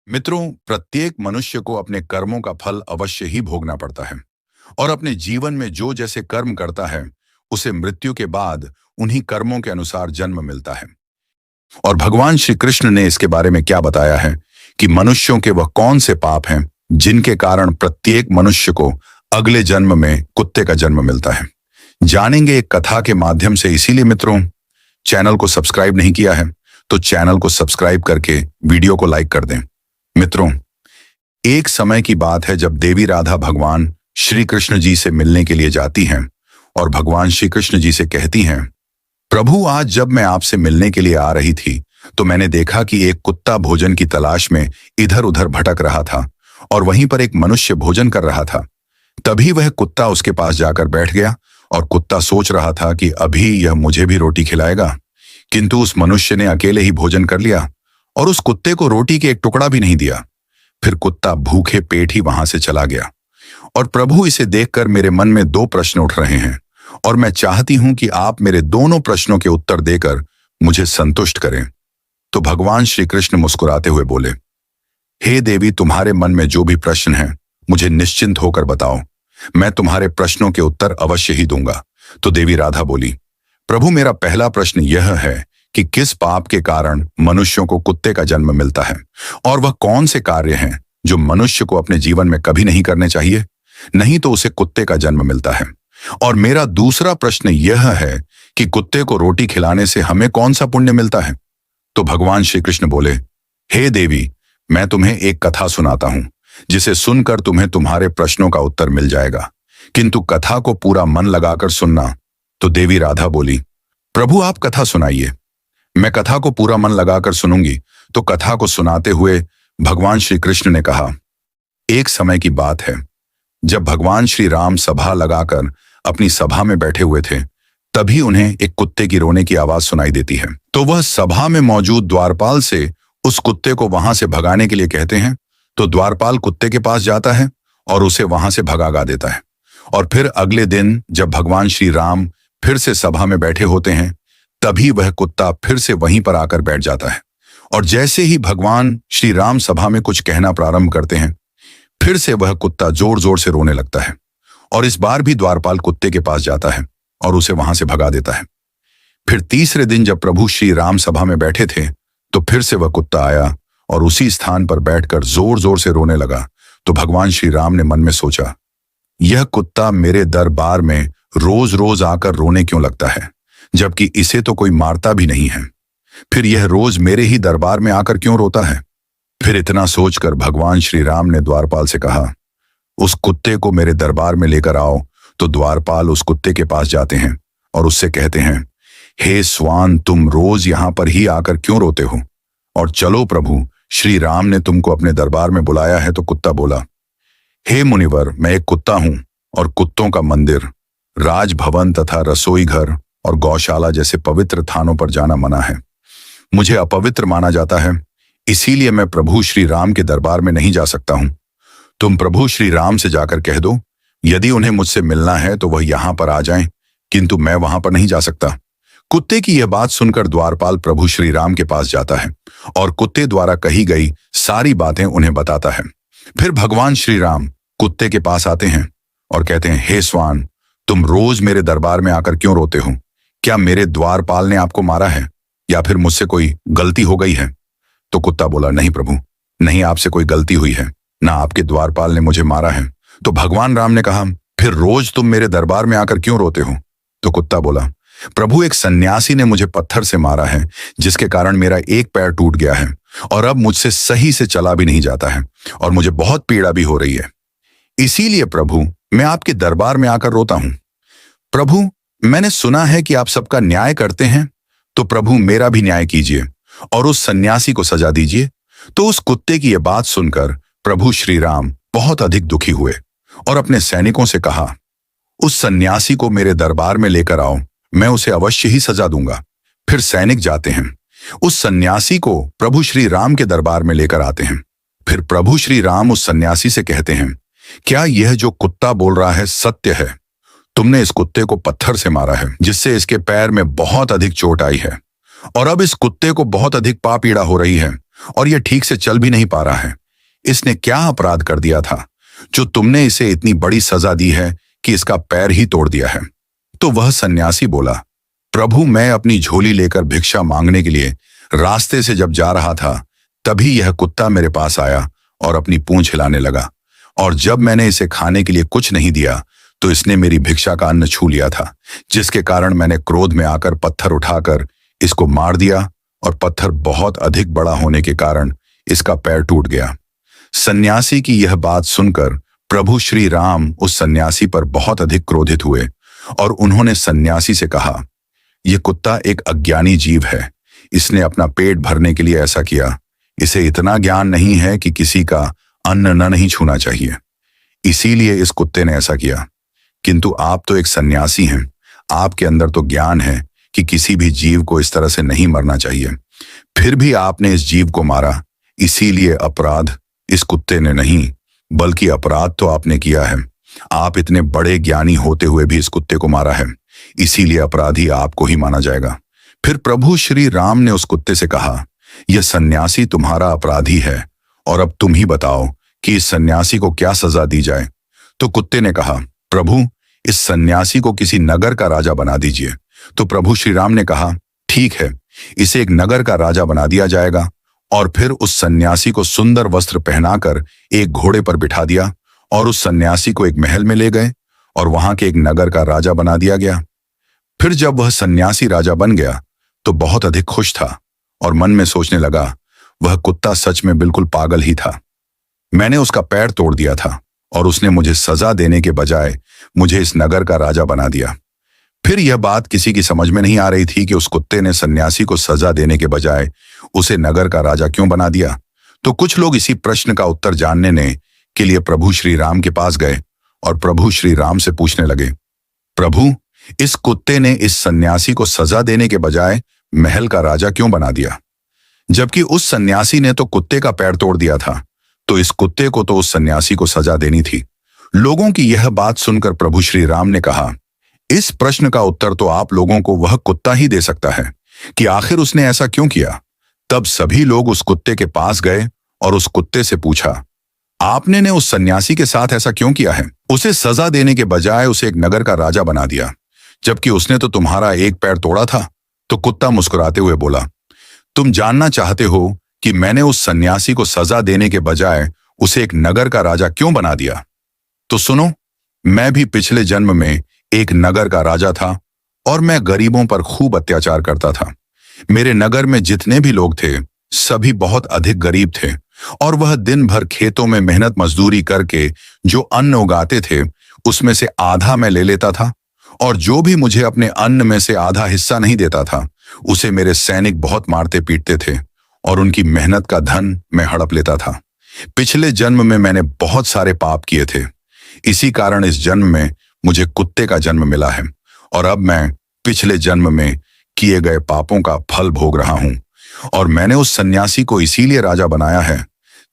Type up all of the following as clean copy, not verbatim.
मित्रों, प्रत्येक मनुष्य को अपने कर्मों का फल अवश्य ही भोगना पड़ता है और अपने जीवन में जो जैसे कर्म करता है उसे मृत्यु के बाद उन्हीं कर्मों के अनुसार जन्म मिलता है। और भगवान श्री कृष्ण ने इसके बारे में क्या बताया है कि मनुष्यों के वह कौन से पाप हैं जिनके कारण प्रत्येक मनुष्य को अगले जन्म में कुत्ते का जन्म मिलता है। जानेंगे एक कथा के माध्यम से। इसीलिए मित्रों, चैनल को सब्सक्राइब नहीं किया है तो चैनल को सब्सक्राइब करके वीडियो को लाइक कर दें। मित्रों, एक समय की बात है जब देवी राधा भगवान श्री कृष्ण जी से मिलने के लिए जाती हैं और भगवान श्री कृष्ण जी से कहती हैं, प्रभु, आज जब मैं आपसे मिलने के लिए आ रही थी तो मैंने देखा कि एक कुत्ता भोजन की तलाश में इधर उधर भटक रहा था और वहीं पर एक मनुष्य भोजन कर रहा था। तभी वह कुत्ता उसके पास जाकर बैठ गया और कुत्ता सोच रहा था कि अभी यह मुझे भी रोटी खिलाएगा, किंतु उस मनुष्य ने अकेले ही भोजन कर लिया और उस कुत्ते को रोटी के एक टुकड़ा भी नहीं दिया। फिर कुत्ता भूखे पेट ही वहां से चला गया। और प्रभु, इसे देखकर मेरे मन में दो प्रश्न उठ रहे हैं और मैं चाहती हूं कि आप मेरे दोनों प्रश्नों के उत्तर देकर मुझे संतुष्ट करें। तो भगवान श्री कृष्ण मुस्कुराते हुए बोले, हे देवी, तुम्हारे मन में जो भी प्रश्न है मुझे निश्चिंत होकर बताओ, मैं तुम्हारे प्रश्नों के उत्तर अवश्य ही दूंगा। तो देवी राधा बोली, प्रभु, मेरा पहला प्रश्न यह है कि किस पाप के कारण मनुष्यों को कुत्ते का जन्म मिलता है और वह कौन से कार्य हैं जो मनुष्य को अपने जीवन में कभी नहीं करने चाहिए, नहीं तो उसे कुत्ते का जन्म मिलता है। और मेरा दूसरा प्रश्न यह है कि कुत्ते को रोटी खिलाने से हमें कौन सा पुण्य मिलता है। तो भगवान श्री कृष्ण बोले, हे देवी, मैं तुम्हें एक कथा सुनाता हूं जिसे सुनकर तुम्हें तुम्हारे प्रश्नों का उत्तर मिल जाएगा, किंतु कथा को पूरा मन लगाकर सुनना। तो देवी राधा बोली, प्रभु, आप कथा सुनाइए। मैं कथा को पूरा मन लगाकर सुनूंगी। तो कथा को सुनाते हुए भगवान श्री कृष्ण ने कहा, एक समय की बात है जब भगवान श्री राम सभा लगाकर अपनी सभा में बैठे हुए थे, तभी उन्हें एक कुत्ते की रोने की आवाज सुनाई देती है। तो वह सभा में मौजूद द्वारपाल से उस कुत्ते को वहां से भगाने के लिए कहते हैं। तो द्वारपाल कुत्ते के पास जाता है और उसे वहां से भगा देता है। और फिर अगले दिन जब भगवान श्री राम फिर से सभा में बैठे होते हैं, तभी वह कुत्ता फिर से वहीं पर आकर बैठ जाता है। और जैसे ही भगवान श्री राम सभा में कुछ कहना प्रारंभ करते हैं, फिर से वह कुत्ता जोर जोर से रोने लगता है। और इस बार भी द्वारपाल कुत्ते के पास जाता है और उसे वहां से भगा देता है। फिर तीसरे दिन जब प्रभु श्री राम सभा में बैठे थे, तो फिर से वह कुत्ता आया और उसी स्थान पर बैठकर जोर जोर से रोने लगा। तो भगवान श्री राम ने मन में सोचा, यह कुत्ता मेरे दरबार में रोज रोज आकर रोने क्यों लगता है, जबकि इसे तो कोई मारता भी नहीं है। फिर यह रोज मेरे ही दरबार में आकर क्यों रोता है। फिर इतना सोचकर भगवान श्री राम ने द्वारपाल से कहा, उस कुत्ते को मेरे दरबार में लेकर आओ। तो द्वारपाल उस कुत्ते के पास जाते हैं और उससे कहते हैं, हे स्वान, तुम रोज यहां पर ही आकर क्यों रोते हो, और चलो प्रभु श्री राम ने तुमको अपने दरबार में बुलाया है। तो कुत्ता बोला, हे मुनिवर, मैं एक कुत्ता हूं और कुत्तों का मंदिर, राजभवन तथा रसोई घर और गौशाला जैसे पवित्र थानों पर जाना मना है। मुझे अपवित्र माना जाता है, इसीलिए मैं प्रभु श्री राम के दरबार में नहीं जा सकता हूं। तुम प्रभु श्री राम से जाकर कह दो, यदि उन्हें मुझसे मिलना है तो वह यहां पर आ जाएं, किंतु मैं वहां पर नहीं जा सकता। कुत्ते की यह बात सुनकर द्वारपाल प्रभु श्री राम के पास जाता है और कुत्ते द्वारा कही गई सारी बातें उन्हें बताता है। फिर भगवान श्री राम कुत्ते के पास आते हैं और कहते हैं, हे स्वान, तुम रोज मेरे दरबार में आकर क्यों रोते हो। क्या मेरे द्वारपाल ने आपको मारा है या फिर मुझसे कोई गलती हो गई है। तो कुत्ता बोला, नहीं प्रभु, नहीं, आपसे कोई गलती हुई है, ना आपके द्वारपाल ने मुझे मारा है। तो भगवान राम ने कहा, फिर रोज तुम मेरे दरबार में आकर क्यों रोते हो। तो कुत्ता बोला, प्रभु, एक सन्यासी ने मुझे पत्थर से मारा है, जिसके कारण मेरा एक पैर टूट गया है और अब मुझसे सही से चला भी नहीं जाता है और मुझे बहुत पीड़ा भी हो रही है। इसीलिए प्रभु, मैं आपके दरबार में आकर रोता हूं। प्रभु, मैंने सुना है कि आप सबका न्याय करते हैं, तो प्रभु मेरा भी न्याय कीजिए और उस सन्यासी को सजा दीजिए। तो उस कुत्ते की यह बात सुनकर प्रभु श्री राम बहुत अधिक दुखी हुए और अपने सैनिकों से कहा, उस सन्यासी को मेरे दरबार में लेकर आओ, मैं उसे अवश्य ही सजा दूंगा। फिर सैनिक जाते हैं, उस सन्यासी को प्रभु श्री राम के दरबार में लेकर आते हैं। फिर प्रभु श्री राम उस सन्यासी से कहते हैं, क्या यह जो कुत्ता बोल रहा है सत्य है। तुमने इस कुत्ते को पत्थर से मारा है, जिससे इसके पैर में बहुत अधिक चोट आई है और अब इस कुत्ते को बहुत अधिक पीड़ा हो रही है और यह ठीक से चल भी नहीं पा रहा है। इसने क्या अपराध कर दिया था जो तुमने इसे इतनी बड़ी सजा दी है कि इसका पैर ही तोड़ दिया है? तो वह सन्यासी बोला, प्रभु, मैं अपनी झोली लेकर भिक्षा मांगने के लिए रास्ते से जब जा रहा था, तभी यह कुत्ता मेरे पास आया और अपनी पूंछ हिलाने लगा, और जब मैंने इसे खाने के लिए कुछ नहीं दिया तो इसने मेरी भिक्षा का अन्न छू लिया था, जिसके कारण मैंने क्रोध में आकर पत्थर उठाकर इसको मार दिया, और पत्थर बहुत अधिक बड़ा होने के कारण इसका पैर टूट गया। सन्यासी की यह बात सुनकर प्रभु श्री राम उस सन्यासी पर बहुत अधिक क्रोधित हुए, और उन्होंने सन्यासी से कहा, यह कुत्ता एक अज्ञानी जीव है। इसने अपना पेट भरने के लिए ऐसा किया। इसे इतना ज्ञान नहीं है कि किसी का अन्न न नहीं छूना चाहिए, इसीलिए इस कुत्ते ने ऐसा किया। किंतु आप तो एक सन्यासी हैं, आपके अंदर तो ज्ञान है कि किसी भी जीव को इस तरह से नहीं मरना चाहिए, फिर भी आपने इस जीव को मारा। इसीलिए अपराध इस कुत्ते ने नहीं, बल्कि अपराध तो आपने किया है। आप इतने बड़े ज्ञानी होते हुए भी इस कुत्ते को मारा है, इसीलिए अपराधी आपको ही माना जाएगा। फिर प्रभु श्री राम ने उस कुत्ते से कहा, यह सन्यासी तुम्हारा अपराधी है, और अब तुम ही बताओ कि इस सन्यासी को क्या सजा दी जाए। तो कुत्ते ने कहा, प्रभु, इस सन्यासी को किसी नगर का राजा बना दीजिए। तो प्रभु श्री राम ने कहा, ठीक है, इसे एक नगर का राजा बना दिया जाएगा। और फिर उस सन्यासी को सुंदर वस्त्र पहनाकर एक घोड़े पर बिठा दिया, और उस सन्यासी को एक महल में ले गए, और वहां के एक नगर का राजा बना दिया गया। फिर जब वह सन्यासी राजा बन गया तो बहुत अधिक खुश था, और मन में सोचने लगा, वह कुत्ता सच में बिल्कुल पागल ही था। मैंने उसका पैर तोड़ दिया था, और उसने मुझे सजा देने के बजाय मुझे इस नगर का राजा बना दिया। फिर यह बात किसी की समझ में नहीं आ रही थी कि उस कुत्ते ने सन्यासी को सजा देने के बजाय उसे नगर का राजा क्यों बना दिया। तो कुछ लोग इसी प्रश्न का उत्तर जानने के लिए प्रभु श्री राम के पास गए, और प्रभु श्री राम से पूछने लगे, प्रभु, इस कुत्ते ने इस सन्यासी को सजा देने के बजाय महल का राजा क्यों बना दिया? जबकि उस सन्यासी ने तो कुत्ते का पैर तोड़ दिया था, तो इस कुत्ते को तो उस सन्यासी को सजा देनी थी। लोगों की यह बात सुनकर प्रभु श्री राम ने कहा, इस प्रश्न का उत्तर तो आप लोगों को वह कुत्ता ही दे सकता है कि आखिर उसने ऐसा क्यों किया। तब सभी लोग उस कुत्ते के पास गए और उस कुत्ते से पूछा, आपने ने उस सन्यासी के साथ ऐसा क्यों किया है? उसे सजा देने के बजाय उसे एक नगर का राजा बना दिया, जबकि उसने तो तुम्हारा एक पैर तोड़ा था। तो कुत्ता मुस्कुराते हुए बोला, तुम जानना चाहते हो कि मैंने उस सन्यासी को सजा देने के बजाय उसे एक नगर का राजा क्यों बना दिया? तो सुनो, मैं भी पिछले जन्म में एक नगर का राजा था, और मैं गरीबों पर खूब अत्याचार करता था। मेरे नगर में जितने भी लोग थे, सभी बहुत अधिक गरीब थे, और वह दिन भर खेतों में मेहनत मजदूरी करके जो अन्न उगाते थे, उसमें से आधा मैं ले लेता था, और जो भी मुझे अपने अन्न में से आधा हिस्सा नहीं देता था, उसे मेरे सैनिक बहुत मारते पीटते थे, और उनकी मेहनत का धन मैं हड़प लेता था। पिछले जन्म में मैंने बहुत सारे पाप किए थे, इसी कारण इस जन्म में मुझे कुत्ते का जन्म मिला है, और अब मैं पिछले जन्म में किए गए पापों का फल भोग रहा हूं। और मैंने उस सन्यासी को इसीलिए राजा बनाया है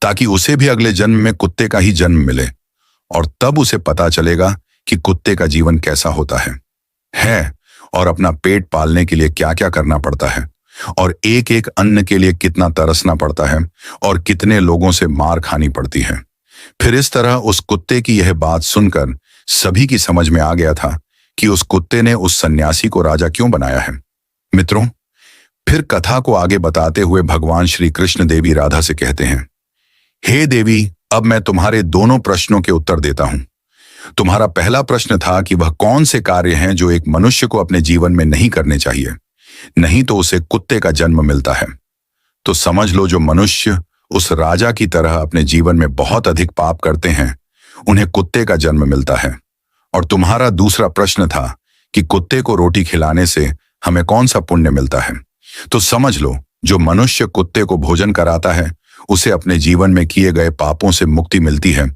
ताकि उसे भी अगले जन्म में कुत्ते का ही जन्म मिले, और तब उसे पता चलेगा कि कुत्ते का जीवन कैसा होता है, और अपना पेट पालने के लिए क्या क्या करना पड़ता है, और एक एक अन्न के लिए कितना तरसना पड़ता है, और कितने लोगों से मार खानी पड़ती है। फिर इस तरह उस कुत्ते की यह बात सुनकर सभी की समझ में आ गया था कि उस कुत्ते ने उस सन्यासी को राजा क्यों बनाया है। मित्रों, फिर कथा को आगे बताते हुए भगवान श्री कृष्ण देवी राधा से कहते हैं, हे देवी, अब मैं तुम्हारे दोनों प्रश्नों के उत्तर देता हूं। तुम्हारा पहला प्रश्न था कि वह कौन से कार्य हैं जो एक मनुष्य को अपने जीवन में नहीं करने चाहिए, नहीं तो उसे कुत्ते का जन्म मिलता है। तो समझ लो, जो मनुष्य उस राजा की तरह अपने जीवन में बहुत अधिक पाप करते हैं, उन्हें कुत्ते का जन्म मिलता है। और तुम्हारा दूसरा प्रश्न था कि कुत्ते को रोटी खिलाने से हमें कौन सा पुण्य मिलता है। तो समझ लो, जो मनुष्य कुत्ते को भोजन कराता है, उसे अपने जीवन में किए गए पापों से मुक्ति मिलती है,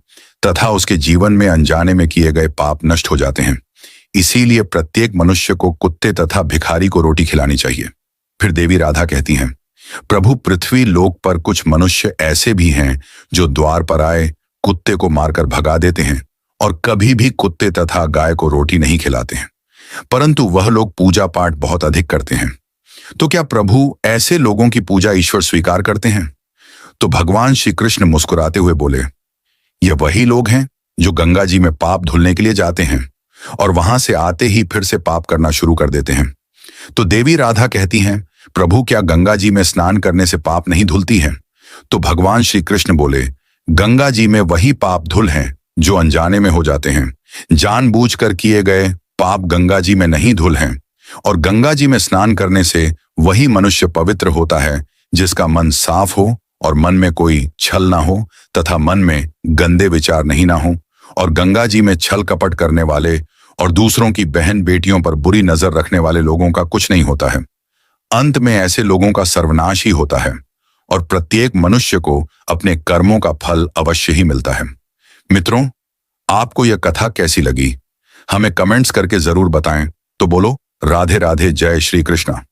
तथा उसके जीवन में अनजाने में किए गए पाप नष्ट हो जाते हैं। इसीलिए प्रत्येक मनुष्य को कुत्ते तथा भिखारी को रोटी खिलानी चाहिए। फिर देवी राधा कहती हैं, प्रभु, पृथ्वी लोक पर कुछ मनुष्य ऐसे भी हैं जो द्वार पर आए कुत्ते को मारकर भगा देते हैं, और कभी भी कुत्ते तथा गाय को रोटी नहीं खिलाते हैं, परंतु वह लोग पूजा पाठ बहुत अधिक करते हैं। तो क्या प्रभु ऐसे लोगों की पूजा ईश्वर स्वीकार करते हैं? तो भगवान श्री कृष्ण मुस्कुराते हुए बोले, ये वही लोग हैं जो गंगा जी में पाप धुलने के लिए जाते हैं और वहां से आते ही फिर से पाप करना शुरू कर देते हैं। तो देवी राधा कहती हैं, प्रभु क्या गंगा जी में स्नान करने से पाप नहीं धुलती हैं? तो भगवान श्री कृष्ण बोले, गंगा जी में वही पाप धुल हैं जो अनजाने में हो जाते हैं। जानबूझकर किए गए पाप गंगा जी में नहीं धुल हैं। और गंगा जी में स्नान करने से वही मनुष्य पवित्र होता है जिसका मन साफ हो और मन में कोई छल ना हो तथा मन में गंदे विचार नहीं ना हो। और गंगा जी में छल कपट करने वाले और दूसरों की बहन बेटियों पर बुरी नजर रखने वाले लोगों का कुछ नहीं होता है। अंत में ऐसे लोगों का सर्वनाश ही होता है और प्रत्येक मनुष्य को अपने कर्मों का फल अवश्य ही मिलता है। मित्रों, आपको यह कथा कैसी लगी? हमें कमेंट्स करके जरूर बताएं। तो बोलो, राधे राधे, जय श्री कृष्णा।